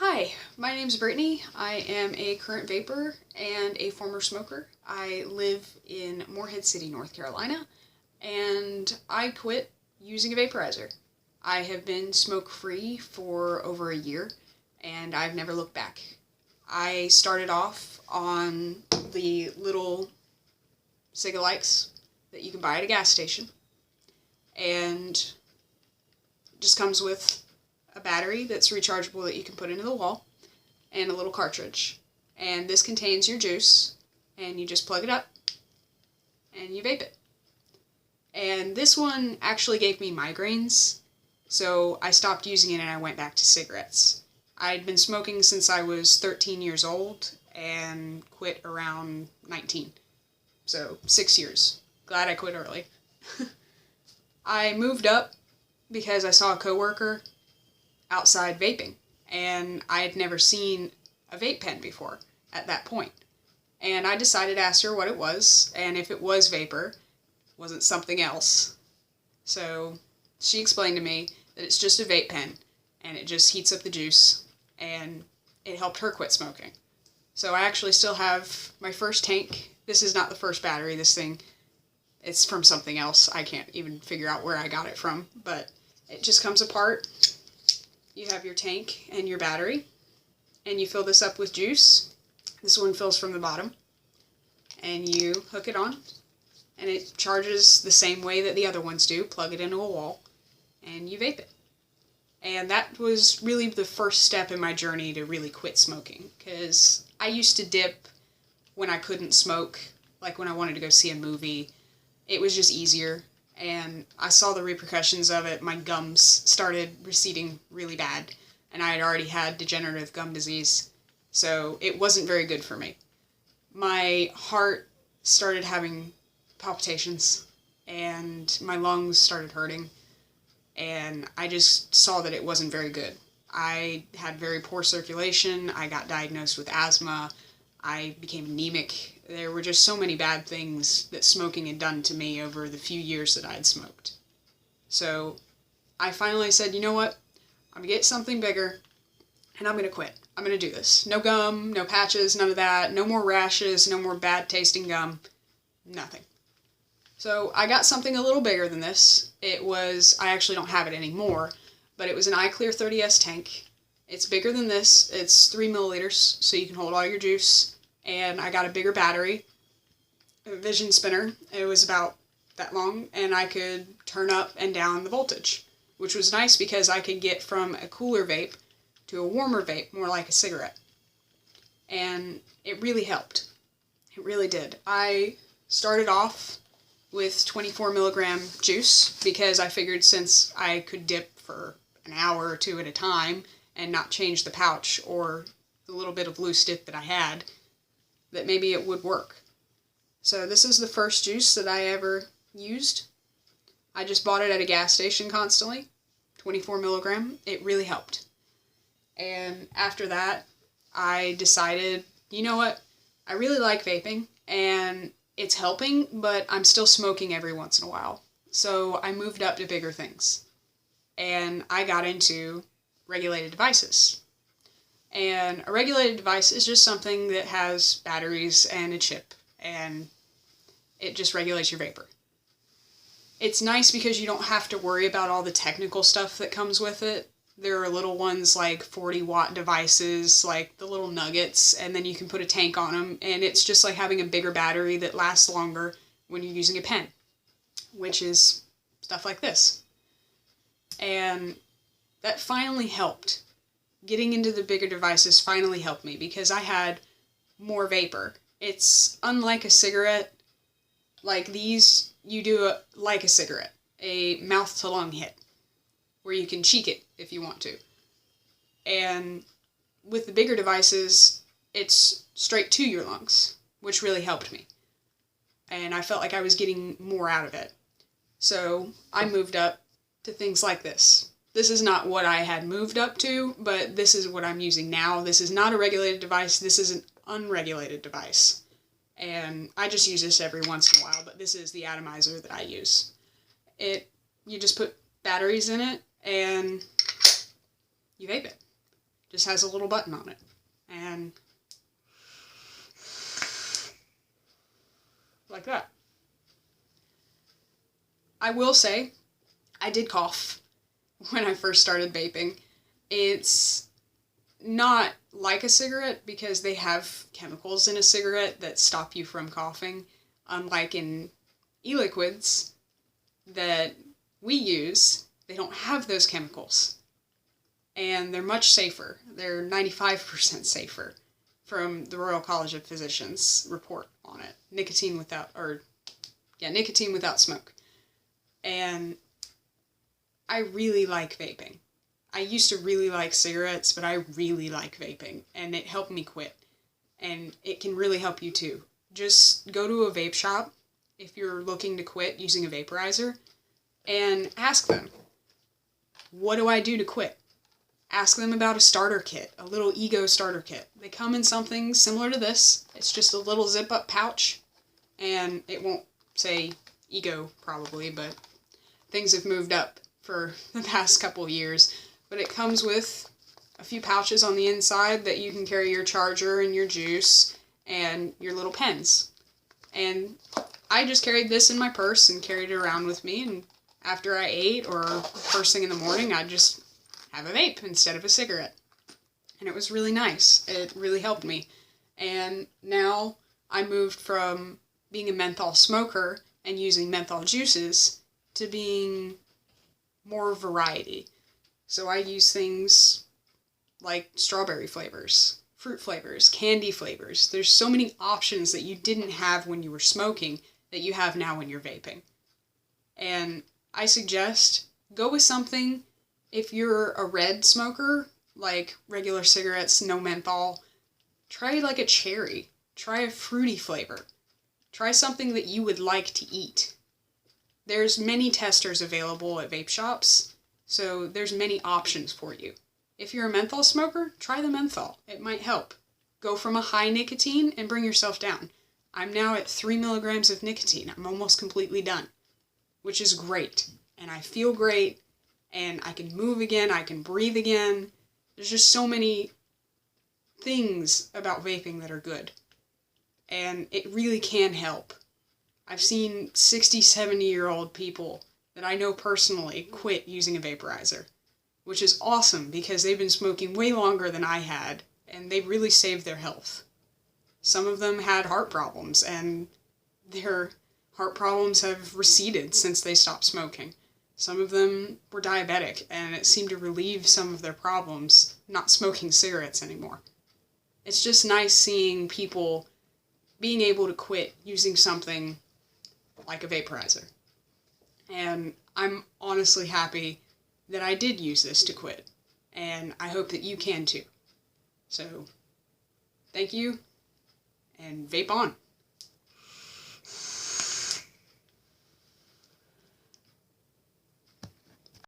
Hi, my name's Brittany. I am a current vapor and a former smoker. I live in Morehead City, North Carolina, and I quit using a vaporizer. I have been smoke-free for over a year, and I've never looked back. I started off on the little cig-alikes that you can buy at a gas station, and it just comes with a battery that's rechargeable that you can put into the wall, and a little cartridge. And this contains your juice, and you just plug it up, and you vape it. And this one actually gave me migraines, so I stopped using it and I went back to cigarettes. I'd been smoking since I was 13 years old, and quit around 19. So 6 years. Glad I quit early. I moved up because I saw a coworker outside vaping, and I had never seen a vape pen before at that point. And I decided to ask her what it was, and if it was vapor, wasn't something else. So she explained to me that it's just a vape pen, and it just heats up the juice, and it helped her quit smoking. So I actually still have my first tank. This is not the first battery, this thing. It's from something else. I can't even figure out where I got it from, but it just comes apart. You have your tank and your battery, and you fill this up with juice. This one fills from the bottom, and you hook it on, and it charges the same way that the other ones do. Plug it into a wall, and you vape it. And that was really the first step in my journey to really quit smoking, because I used to dip when I couldn't smoke, like when I wanted to go see a movie. It was just easier. And I saw the repercussions of it. My gums started receding really bad, and I had already had degenerative gum disease, so it wasn't very good for me. My heart started having palpitations, and my lungs started hurting, and I just saw that it wasn't very good. I had very poor circulation. I got diagnosed with asthma. I became anemic. There were just so many bad things that smoking had done to me over the few years that I had smoked. So I finally said, you know what? I'm going to get something bigger, and I'm going to quit. I'm going to do this. No gum, no patches, none of that. No more rashes, no more bad tasting gum. Nothing. So I got something a little bigger than this. I actually don't have it anymore, but it was an iClear 30S tank. It's bigger than this. It's 3 milliliters, so you can hold all your juice. And I got a bigger battery, a vision spinner. It was about that long, and I could turn up and down the voltage, which was nice because I could get from a cooler vape to a warmer vape, more like a cigarette. And it really helped. It really did. I started off with 24 milligram juice because I figured since I could dip for an hour or two at a time and not change the pouch or the little bit of loose dip that I had, that maybe it would work. So this is the first juice that I ever used. I just bought it at a gas station constantly, 24 milligram. It really helped. And after that, I decided, you know what, I really like vaping, and it's helping, but I'm still smoking every once in a while. So I moved up to bigger things. And I got into regulated devices. And a regulated device is just something that has batteries and a chip, and it just regulates your vapor. It's nice because you don't have to worry about all the technical stuff that comes with it. There are little ones like 40-watt devices, like the little nuggets, and then you can put a tank on them, and it's just like having a bigger battery that lasts longer when you're using a pen, which is stuff like this. And that finally helped. Getting into the bigger devices finally helped me because I had more vapor. It's unlike a cigarette. Like these, you do like a cigarette, a mouth-to-lung hit, where you can cheek it if you want to. And with the bigger devices, it's straight to your lungs, which really helped me. And I felt like I was getting more out of it. So I moved up to things like this. This is not what I had moved up to, but this is what I'm using now. This is not a regulated device. This is an unregulated device. And I just use this every once in a while, but this is the atomizer that I use. You just put batteries in it, and you vape it. Just has a little button on it. And like that. I will say, I did cough when I first started vaping. It's not like a cigarette because they have chemicals in a cigarette that stop you from coughing, unlike in e-liquids that we use. They don't have those chemicals, and they're much safer. They're 95% safer from the Royal College of Physicians report on it. Nicotine without smoke. And I really like vaping. I used to really like cigarettes, but I really like vaping, and it helped me quit. And it can really help you too. Just go to a vape shop if you're looking to quit using a vaporizer, and ask them, what do I do to quit? Ask them about a starter kit, a little ego starter kit. They come in something similar to this. It's just a little zip-up pouch, and it won't say ego probably, but things have moved up for the past couple years. But it comes with a few pouches on the inside that you can carry your charger and your juice and your little pens. And I just carried this in my purse and carried it around with me, and after I ate or first thing in the morning, I'd just have a vape instead of a cigarette. And it was really nice. It really helped me. And now I moved from being a menthol smoker and using menthol juices to being more variety. So I use things like strawberry flavors, fruit flavors, candy flavors. There's so many options that you didn't have when you were smoking that you have now when you're vaping. And I suggest go with something. If you're a red smoker, like regular cigarettes, no menthol, try like a cherry. Try a fruity flavor. Try something that you would like to eat. There's many testers available at vape shops, so there's many options for you. If you're a menthol smoker, try the menthol. It might help. Go from a high nicotine and bring yourself down. I'm now at 3 milligrams of nicotine. I'm almost completely done, which is great. And I feel great, and I can move again, I can breathe again. There's just so many things about vaping that are good. And it really can help. I've seen 60, 70-year-old people that I know personally quit using a vaporizer, which is awesome because they've been smoking way longer than I had, and they really saved their health. Some of them had heart problems, and their heart problems have receded since they stopped smoking. Some of them were diabetic, and it seemed to relieve some of their problems not smoking cigarettes anymore. It's just nice seeing people being able to quit using something like a vaporizer. And I'm honestly happy that I did use this to quit, and I hope that you can too. So, thank you, and vape on.